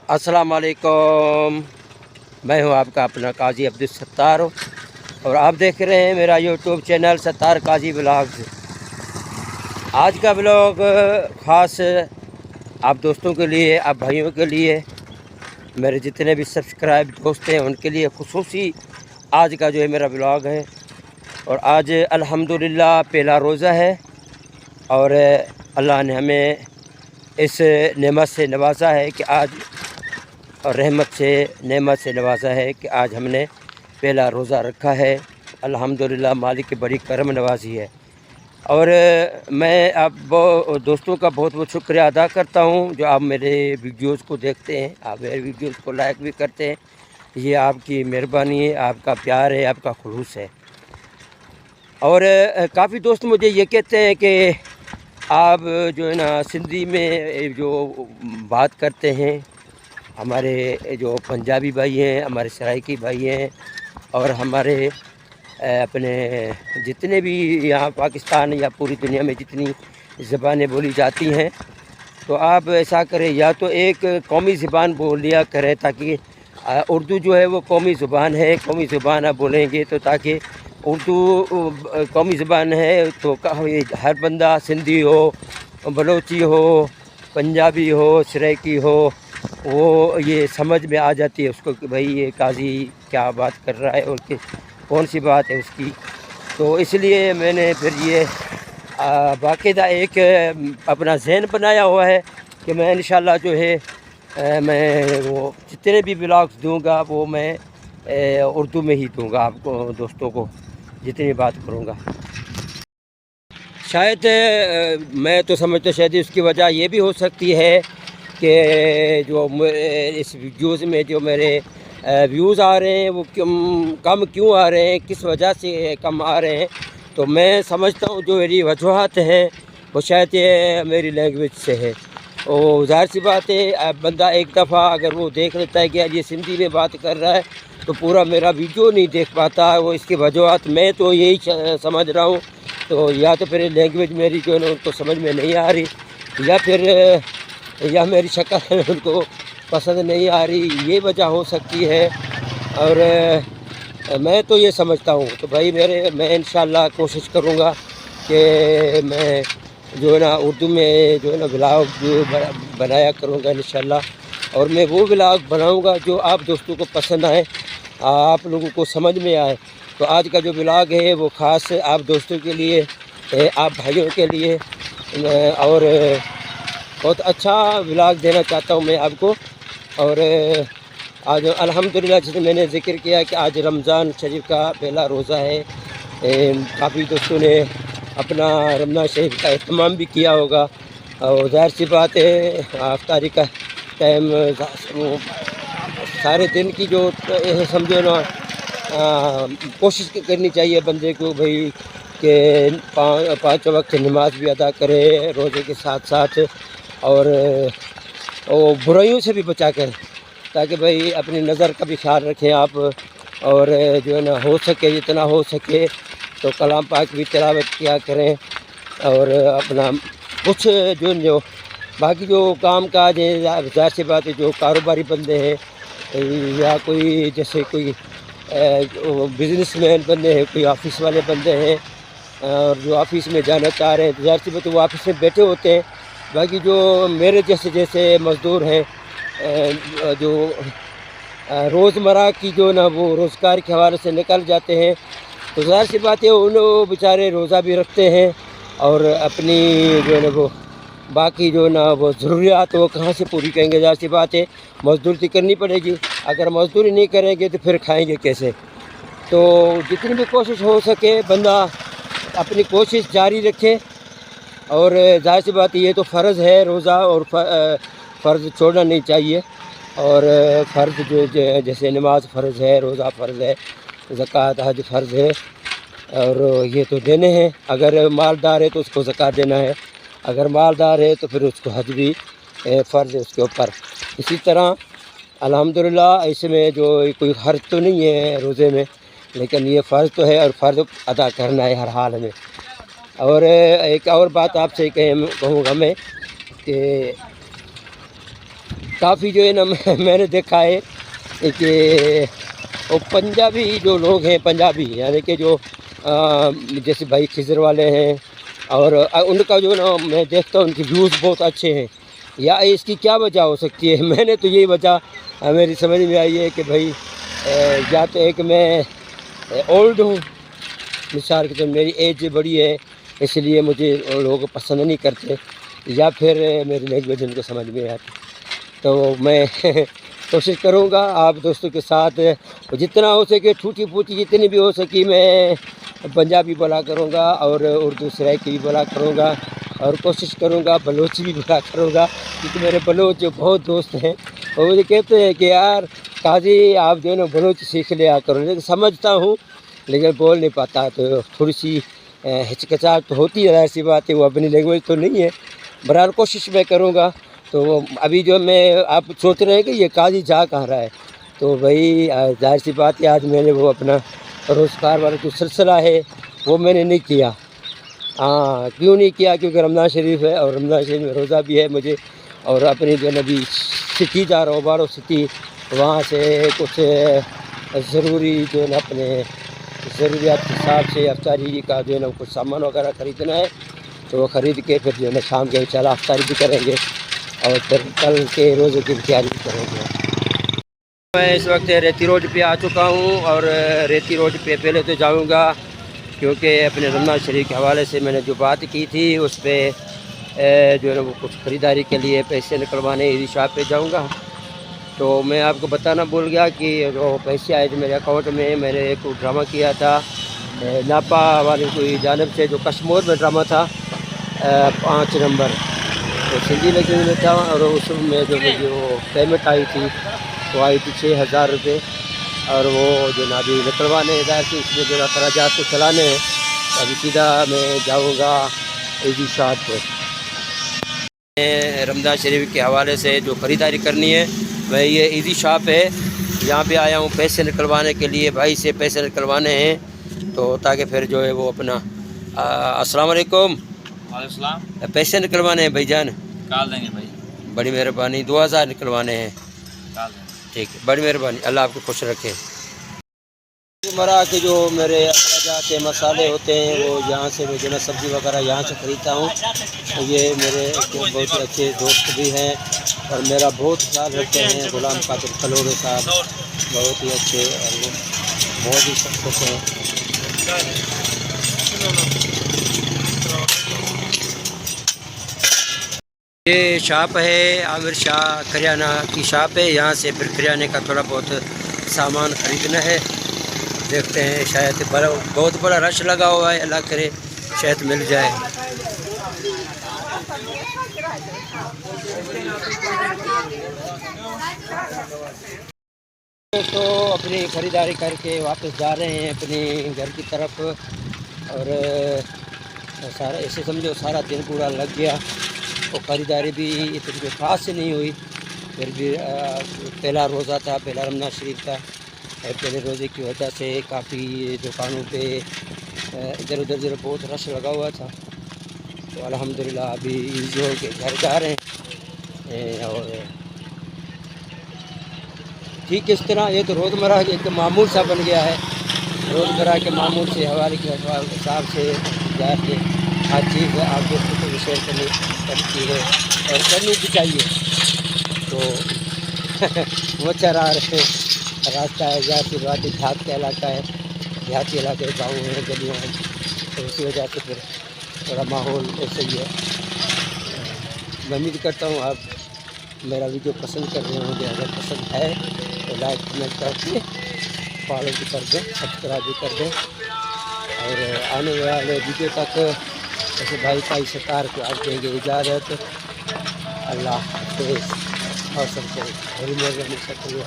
अस्सलाम वालेकुम। मैं हूं आपका अपना काजी अब्दुल सत्तार और आप देख रहे हैं मेरा यूट्यूब चैनल सत्तार काजी ब्लॉग्स। आज का ब्लॉग ख़ास आप दोस्तों के लिए, आप भाइयों के लिए, मेरे जितने भी सब्सक्राइब दोस्त हैं उनके लिए खुसूसी आज का जो है मेरा ब्लॉग है। और आज अल्हम्दुलिल्लाह पहला रोज़ा है और अल्लाह ने हमें इस नेमत से नवाजा है कि आज, और नेमत से नवाजा है कि आज हमने पहला रोज़ा रखा है। अल्हम्दुलिल्लाह मालिक की बड़ी करम नवाजी है। और मैं आप दोस्तों का बहुत बहुत शुक्रिया अदा करता हूं जो आप मेरे वीडियोस को देखते हैं, आप मेरे वीडियोस को लाइक भी करते हैं। ये आपकी मेहरबानी है, आपका प्यार है, आपका खुलूस है। और काफ़ी दोस्त मुझे ये कहते हैं कि आप जो है ना सिंधी में जो बात करते हैं, हमारे जो पंजाबी भाई हैं, हमारे सराइकी भाई हैं और हमारे अपने जितने भी यहाँ पाकिस्तान या पूरी दुनिया में जितनी ज़बानें बोली जाती हैं, तो आप ऐसा करें, या तो एक कौमी ज़बान बोल लिया करें ताकि उर्दू जो है वो कौमी ज़ुबान है। कौमी ज़ुबान आप बोलेंगे तो ताकि उर्दू कौमी ज़बान है तो हर बंदा सिंधी हो, बलोची हो, पंजाबी हो, सराइकी हो, वो ये समझ में आ जाती है उसको कि भाई ये काजी क्या बात कर रहा है और कि कौन सी बात है उसकी। तो इसलिए मैंने फिर ये बाकायदा एक अपना ज़हन बनाया हुआ है कि मैं इंशाल्लाह जो है मैं वो जितने भी ब्लॉग्स दूंगा वो मैं उर्दू में ही दूंगा आपको दोस्तों को, जितनी बात करूंगा। शायद मैं तो समझता शायद इसकी वजह ये भी हो सकती है कि जो इस वीडियोज़ में जो मेरे व्यूज़ आ रहे हैं वो कम क्यों आ रहे हैं, किस वजह से कम आ रहे हैं। तो मैं समझता हूँ जो मेरी वजूहत हैं वो शायद ये मेरी लैंग्वेज से है। और ज़ाहिर सी बात है, अब बंदा एक दफ़ा अगर वो देख लेता है कि यार ये सिंधी में बात कर रहा है तो पूरा मेरा वीडियो नहीं देख पाता है। वो इसकी वजूहत मैं तो यही समझ रहा हूँ। तो या तो फिर लैंग्वेज मेरी जो है ना उनको समझ में नहीं आ रही, या फिर या मेरी शक्ल उनको पसंद नहीं आ रही, ये वजह हो सकती है। और मैं तो ये समझता हूँ तो भाई मैं इंशाल्लाह कोशिश करूँगा कि मैं जो है ना उर्दू में जो है ना ब्लॉग बनाया करूँगा इंशाल्लाह। और मैं वो ब्लॉग बनाऊँगा जो आप दोस्तों को पसंद आए, आप लोगों को समझ में आए। तो आज का जो ब्लॉग है वो ख़ास आप दोस्तों के लिए, आप भाइयों के लिए, और बहुत अच्छा ब्लॉग देना चाहता हूँ मैं आपको। और आज अल्हम्दुलिल्लाह जैसे मैंने ज़िक्र किया कि आज रमज़ान शरीफ का पहला रोज़ा है। काफ़ी दोस्तों ने अपना रमज़ान शरीफ का एहतमाम भी किया होगा। और ज़ाहिर सी बात है अफ्तारी का टाइम सारे दिन की जो समझो ना कोशिश करनी चाहिए बंदे को भाई कि पाँच वक्त नमाज भी अदा करे रोज़े के साथ साथ, और बुराइयों से भी बचा कर, ताकि भाई अपनी नज़र का भी ख्याल रखें आप। और जो है ना हो सके जितना हो सके तो कलाम पाक भी तिलावत किया करें। और अपना कुछ जो बाकी जो काम काज है, ज़ाहिर सी बात है जो कारोबारी बंदे हैं या कोई जैसे कोई बिज़नेसमैन बंदे हैं, कोई ऑफिस वाले बंदे हैं और जो ऑफिस में जाना चाह रहे हैं तो ज़ाहिर सी बात है वो ऑफिस में बैठे होते हैं। बाकी जो मेरे जैसे मज़दूर हैं जो रोज़मर्रा की जो ना वो रोज़गार के हवाले से निकल जाते हैं, तो ज़ाहिर सी बात है उन बेचारे रोज़ा भी रखते हैं और अपनी जो है ना वो बाकी जो ना वो ज़रूरियात वो कहाँ से पूरी करेंगे। ज़ाहिर सी बात है मज़दूरी करनी पड़ेगी, अगर मज़दूरी नहीं करेंगे तो फिर खाएंगे कैसे। तो जितनी भी कोशिश हो सके बंदा अपनी कोशिश जारी रखे। और ज़ाहिर सी बात ये तो फ़र्ज़ है रोज़ा, और फ़र्ज़ छोड़ना नहीं चाहिए। और फ़र्ज़ जो जैसे नमाज फ़र्ज़ है, रोज़ा फ़र्ज़ है, ज़कात हज फ़र्ज़ है, और ये तो देने हैं। अगर मालदार है तो उसको ज़कात देना है, अगर मालदार है तो फिर उसको हज भी फ़र्ज़ है उसके ऊपर। इसी तरह अल्हम्दुलिल्लाह इसमें जो कोई हर्ज तो नहीं है रोज़े में, लेकिन ये फ़र्ज़ तो है और फ़र्ज़ अदा करना है हर हाल में। और एक और बात आपसे कहूँगा मैं कि काफ़ी जो है ना मैंने देखा है कि वो पंजाबी जो लोग हैं, पंजाबी यानी कि जो जैसे भाई खिजर वाले हैं, और उनका जो ना मैं देखता हूँ उनके व्यूज़ बहुत अच्छे हैं। या इसकी क्या वजह हो सकती है? मैंने तो यही वजह मेरी समझ में आई है कि भाई या तो एक मैं ओल्ड हूँ, मिसाल के तो मेरी एज बड़ी है इसलिए मुझे लोग पसंद नहीं करते, या फिर मेरी लैंग्वेज उनको समझ में आती। तो मैं कोशिश करूँगा आप दोस्तों के साथ जितना हो सके, टूटी फूटी जितनी भी हो सकी, मैं पंजाबी बोला करूँगा और उर्दू सराइकी भी बोला करूँगा, और कोशिश करूँगा बलोची भी बोला करूँगा, क्योंकि मेरे बलोच जो बहुत दोस्त हैं वो मुझे कहते हैं कि यार काजी आप जो है ना बलोच सीख लिया करो। लेकिन समझता हूँ लेकिन बोल नहीं पाता, तो थोड़ी सी हिचकिचाहट तो होती है, ऐसी बात है, वो अपनी लैंग्वेज तो नहीं है। बहरहाल कोशिश मैं करूँगा। तो अभी जो मैं आप सोच रहे हैं कि ये काजी जा कहाँ रहा है, तो भाई जाहिर सी बात है आज मैंने वो अपना रोज़गार वाला जो सिलसिला है वो मैंने नहीं किया। हाँ, क्यों नहीं किया? क्योंकि रमज़ान शरीफ है और रमज़ान शरीफ में रोज़ा भी है मुझे, और अपनी जो नबी सिटी जा रहा हूँ, बारो सिटी, वहाँ से कुछ ज़रूरी जो है ना अपने ज़रूरियात के हिसाब से अफ्तारी का जो है ना कुछ सामान वगैरह ख़रीदना है, तो वो ख़रीद के फिर जो है ना शाम के इंशाल्लाह अफ्तारी भी करेंगे और फिर कल के रोज़े की तैयारी भी करेंगे। मैं इस वक्त रेती रोड पे आ चुका हूँ, और रेती रोड पे पहले तो जाऊँगा क्योंकि अपने रमज़ान शरीफ के हवाले से मैंने जो बात की थी उस पर जो है ना वो कुछ ख़रीदारी के लिए पैसे निकलवाने इसी शॉप पे जाऊँगा। तो मैं आपको बताना भूल गया कि जो पैसे आए थे मेरे अकाउंट में, मैंने एक ड्रामा किया था नापा वाली कोई जानब से, जो कश्मीर में ड्रामा था 5 नंबर, तो सिंधी लैंग्वेज में था, और उसमें जो मुझे वो पेमेंट आई थी वो आई थी 6,000 रुपये, और वो जो ना अभी निकलवाने इधर से इसमें जो ना खराजात को चलाने हैं। अभी सीधा मैं जाऊँगा इसी शॉप पर। रमज़ान शरीफ के हवाले से जो ख़रीदारी करनी है, मैं ये इजी शॉप है यहाँ पे आया हूँ पैसे निकलवाने के लिए, भाई से पैसे निकलवाने हैं, तो ताकि फिर जो है वो अपना अस्सलाम वालेकुम। वालेकुम, पैसे निकलवाने हैं भाईजान। निकाल देंगे भाई, बड़ी मेहरबानी, 2,000 निकलवाने हैं। निकाल देंगे। ठीक है, बड़ी मेहरबानी, अल्लाह आपको खुश रखे। मरा के जो मेरे अखराजात मसाले होते हैं वो यहाँ से मैं जो ना सब्ज़ी वगैरह यहाँ से ख़रीदता हूँ। ये मेरे बहुत ही अच्छे दोस्त भी हैं और मेरा बहुत ख्याल रखते हैं, गुलाम कादिर कलोड़े साहब, बहुत ही अच्छे और वो बहुत ही सक्सेस हैं। ये शॉप है आमिर शाह करियाना की शॉप है, यहाँ से फिर करियाने का थोड़ा बहुत सामान ख़रीदना है। देखते हैं, शायद बहुत बड़ा रश लगा हुआ है, अल्लाह करे शायद मिल जाए। तो अपनी ख़रीदारी करके वापस जा रहे हैं अपने घर की तरफ, और सारा ऐसे समझो सारा दिन पूरा लग गया, तो ख़रीदारी भी इतनी कोई ख़ास नहीं हुई। फिर भी पहला रोज़ा था, पहला रमज़ान शरीफ था, पहले रोज़े की वजह से काफ़ी दुकानों पे इधर उधर जो बहुत रश लगा हुआ था। तो अल्हम्दुलिल्लाह अभी जो के घर जा रहे हैं, और ठीक इस तरह ये तो रोज़मर्रा एक मामूल सा बन गया है। रोज़मर्रा के मामूल से हवाले के हिसाब से जाके हर चीज़ आप दोस्तों को शेयर करनी पड़ती है और करनी भी चाहिए। तो मच्छर आ रहे हैं, रास्ता है जहाँ की बात देहात का इलाका है, देहाती इलाके गाँव हैं, गलियाँ हैं, तो उसी वजह से फिर थोड़ा माहौल ऐसे ही है। मैं उम्मीद करता हूँ आप मेरा वीडियो पसंद कर रहे होंगे। अगर पसंद है तो लाइक कमेंट करके फॉलो भी कर दें, सब्सक्राइब भी कर दें, और आने वाले वीडियो तक ऐसे भाई काजी सत्तार को आप देंगे इजाज़त। अल्लाह हाफ़िज़ और सबको बड़ी मेहरबानी शुक्रिया।